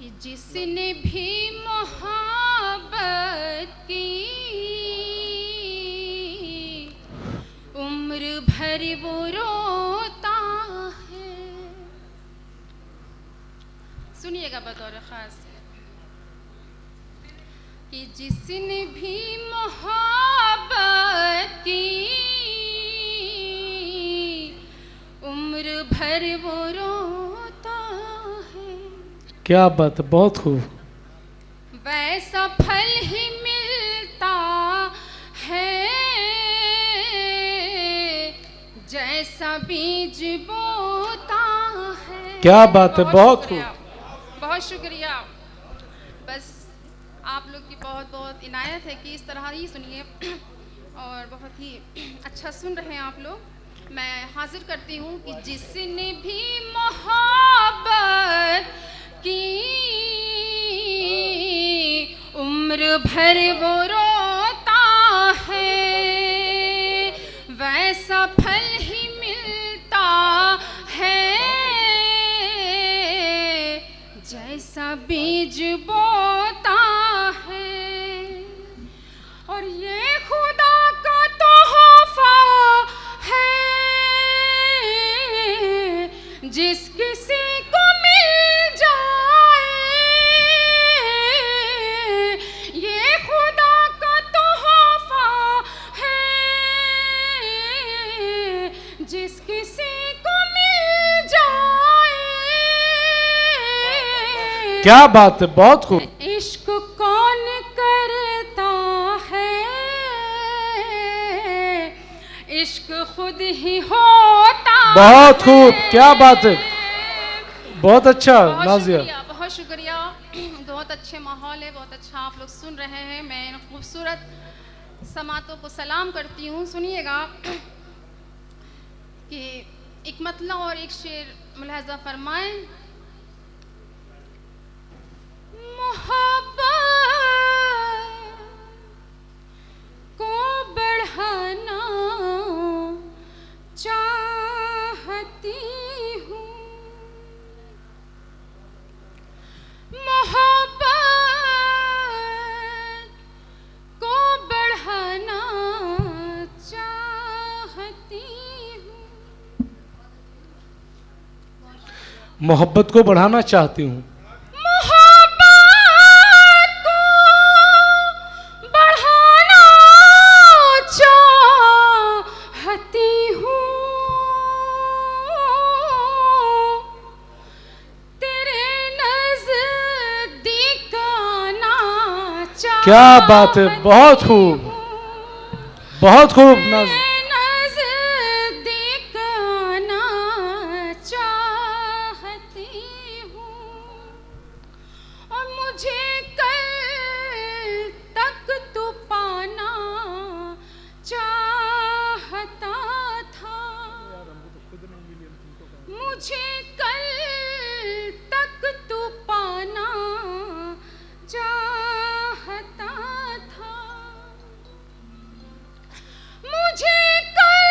कि जिसने भी मोहब्बत की उम्र भर वो रोता है। सुनिएगा बतौर खास कि जिसने भी मोहब्बत की उम्र भर वो रोता है। क्या बात, बहुत खूब। वैसा फल ही मिलता है जैसा बीज बोता है। क्या बात है, बहुत खूब। बहुत शुक्रिया। बस आप लोग की बहुत बहुत इनायत है कि इस तरह ही सुनिए और बहुत ही अच्छा सुन रहे हैं आप लोग। मैं हाजिर करती हूँ कि जिसने भी मोहब्बत की उम्र भर वो रोता है, वैसा फल ही मिलता है जैसा बीज बोता है। और ये खुदा का तोहफा है जिस किसी को मिल जाए, ये खुदा का तोहफा है जिस किसी को मिल जाए। क्या बात है, बहुत खूब। इश्क कौन करता है, इश्क खुद ही होता बहुत खूब, है। क्या बात है, बहुत अच्छा नाजिया। बहुत शुक्रिया। बहुत अच्छे माहौल है, बहुत अच्छा आप लोग सुन रहे हैं। मैं इन खूबसूरत समातों को सलाम करती हूँ। सुनिएगा कि एक मतला और एक शेर मुलाहजा फरमाएं। मोहब्बत को बढ़ाना चाहती हूँ, मोहब्बत को बढ़ाना चाहती हूँ। मोहब्बत को बढ़ाना चाहती हूँ, मोहब्बत को बढ़ाना चाहती हूँ, तेरे नज़दीक आना चाहती हूँ। क्या बात है, बहुत खूब, बहुत खूब नाजिया। नज़दीक आना चाहती हूँ और मुझे कल तक तू पाना चाहता था, मुझे कल तक तू पाना चाहता था, मुझे कल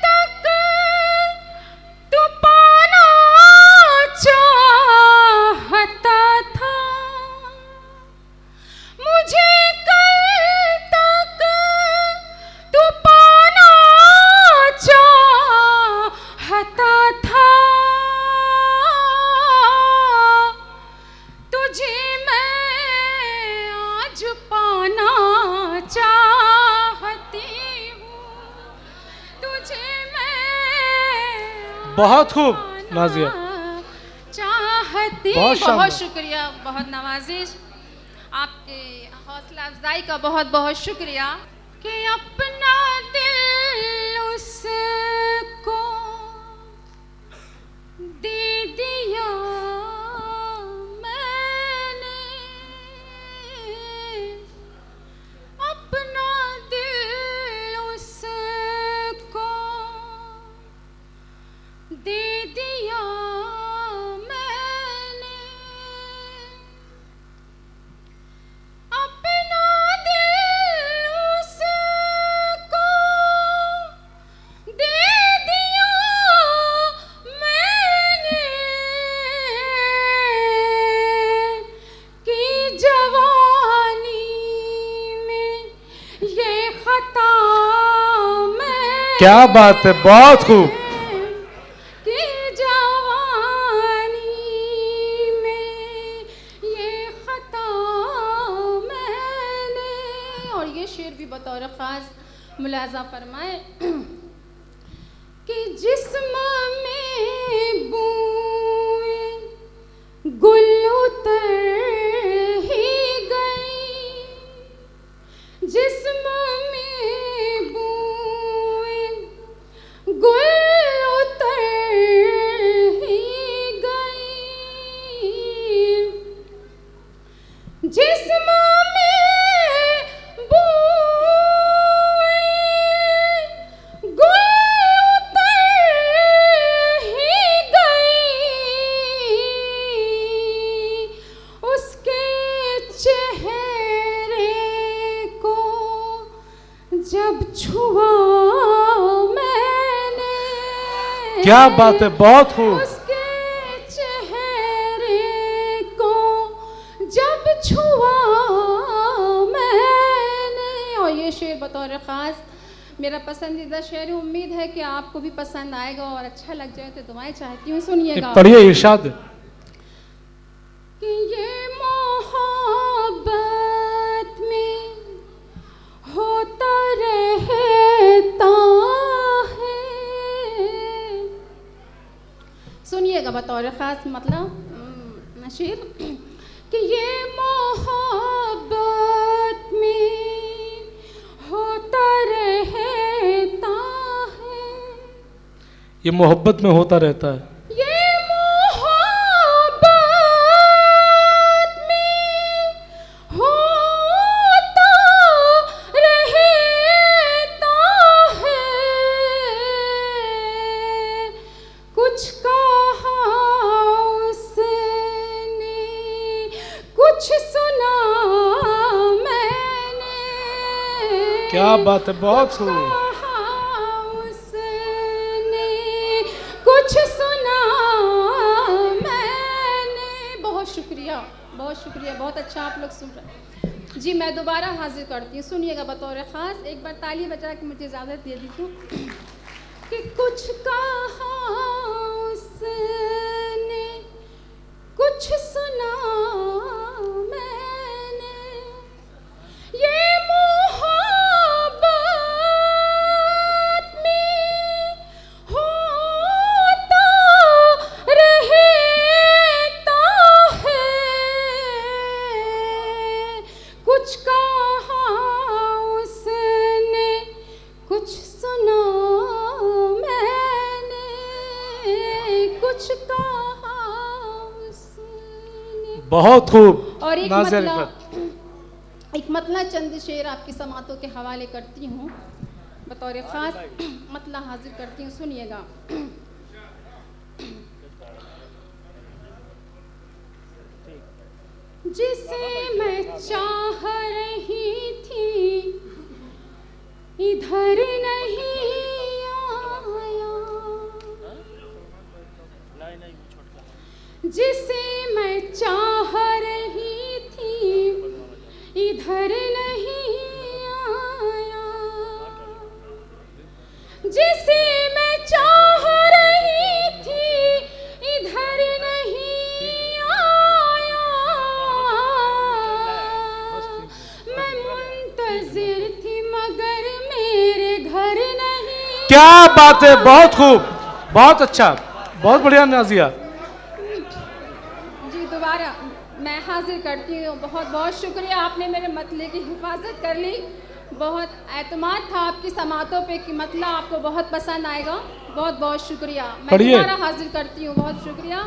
तक तू पाना चाहता था, मुझे कल तक तू पाना चाहता था। तुझे मैं आज पाना चाहती हूँ, तुझे मैं बहुत खूब पाना नाजिया, चाहती। बहुत शानदार। बहुत शुक्रिया, बहुत नवाजिश। आपके हौसला अफजाई का बहुत बहुत शुक्रिया कि अपना दिल उसको दे दिया मैंने, अपना दिल उसको दे दिया मैंने, अपना दिल उसको दे दिया मैंने, क्या बात है, बहुत खूब। कि जवानी में ये खता मैंने। और ये शेर भी बतौर ख़ास मुलाज़ा फरमाए कि जिस्म में बूए गुल उतर ही गई, जिस्म में बूए गुल उतर ही गई, जिस्म में बूए गुल उतर ही गई, उसके चेहरे को जब छुआ मैंने। क्या बात है, बहुत खूब। उसके चेहरे को जब छुआ मैंने। और ये शेर बतौर ख़ास मेरा पसंदीदा शेर है। उम्मीद है कि आपको भी पसंद आएगा और अच्छा लग जाए, तो दुआएं चाहती हूँ, सुनिएगा। पढ़िए, इरशाद। कि ये मोहब्बत में होता रहता है। सुनिएगा बतौर ख़ास मतलब नशीर कि ये मोहब्बत में होता रहता है। ये मोहब्बत में होता रहता है। ये मोहब्बत में होता रहता है। कुछ कहा उसने, कुछ सुना मैंने। क्या बात है, बहुत खूब। उसने कुछ सुना मैंने। बहुत शुक्रिया, बहुत शुक्रिया, बहुत अच्छा आप लोग सुन रहे हैं जी। मैं दोबारा हाजिर करती हूँ, सुनिएगा बतौर ख़ास। एक बार ताली बजा के मुझे इजाज़त दे दीजिए कि कुछ कहा उसने, कुछ सुना मैंने। ये मोहब्बत में होता रहता है। कुछ कहा उसने, कुछ सुना मैंने। कुछ कहा उसने। बहुत खूब। और एक नाज़िर मतलब रिफ़त। एक मतला चंद शेर आपकी समातों के हवाले करती हूँ, बतौर ख़ास मतला हाजिर करती हूँ, सुनिएगा। जिसे मैं चाह रही थी इधर नहीं आया, जिसे मैं चाह रही थी इधर नहीं आया, जिसे मैं चाह रही थी इधर नहीं आया। मैं मुंतज़िर थी मगर मेरे घर नहीं। क्या बात है, बहुत खूब, बहुत अच्छा, बहुत बढ़िया नाजिया। जी दोबारा मैं हाजिर करती हूँ। बहुत बहुत शुक्रिया, आपने मेरे मतले की हिफाजत कर ली। बहुत एतमाद था आपकी समातों पे कि मतला आपको बहुत पसंद आएगा। बहुत बहुत शुक्रिया। मैं पढ़िए। दोबारा हाजिर करती हूँ, बहुत शुक्रिया।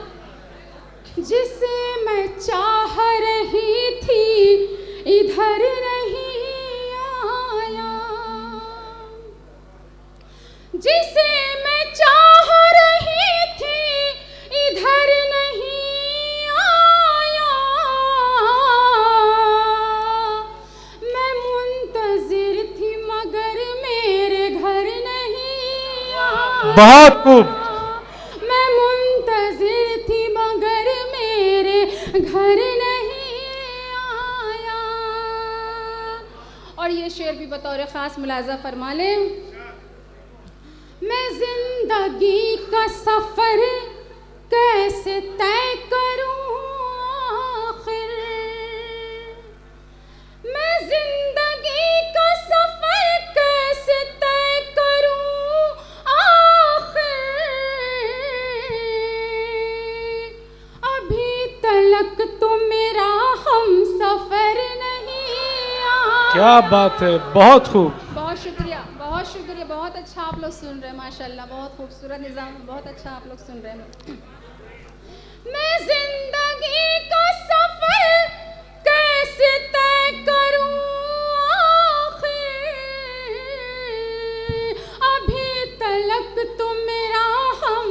जिसे मैं चाह रही थी इधर नहीं आया, जिसे मैं चाह रही थी इधर नहीं आया। मैं मुंतज़िर थी मगर मेरे घर नहीं आया। बहुत खूब। मैं मुंतज़िर थी मगर मेरे घर नहीं आया। और ये शेर भी बतौर ख़ास मुलाज़ा फरमा लें मैं जिंदगी का सफर कैसे तय करूं आखिर, मैं जिंदगी का सफर कैसे तय करूं आखिर, अभी तलक तो मेरा हम सफर नहीं आया। क्या बात है, बहुत खूब। बहुत शुक्रिया, बहुत शुक्रिया। बहुत अच्छा आप लोग सुन रहे हैं, माशाल्लाह, बहुत खूबसूरत निज़ाम, बहुत अच्छा आप लोग सुन रहे हैं। मैं जिंदगी का सफर कैसे तय करूं आखिर, अभी तलक तो मेरा हम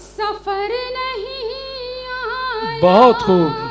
सफर नहीं आया। बहुत खूब।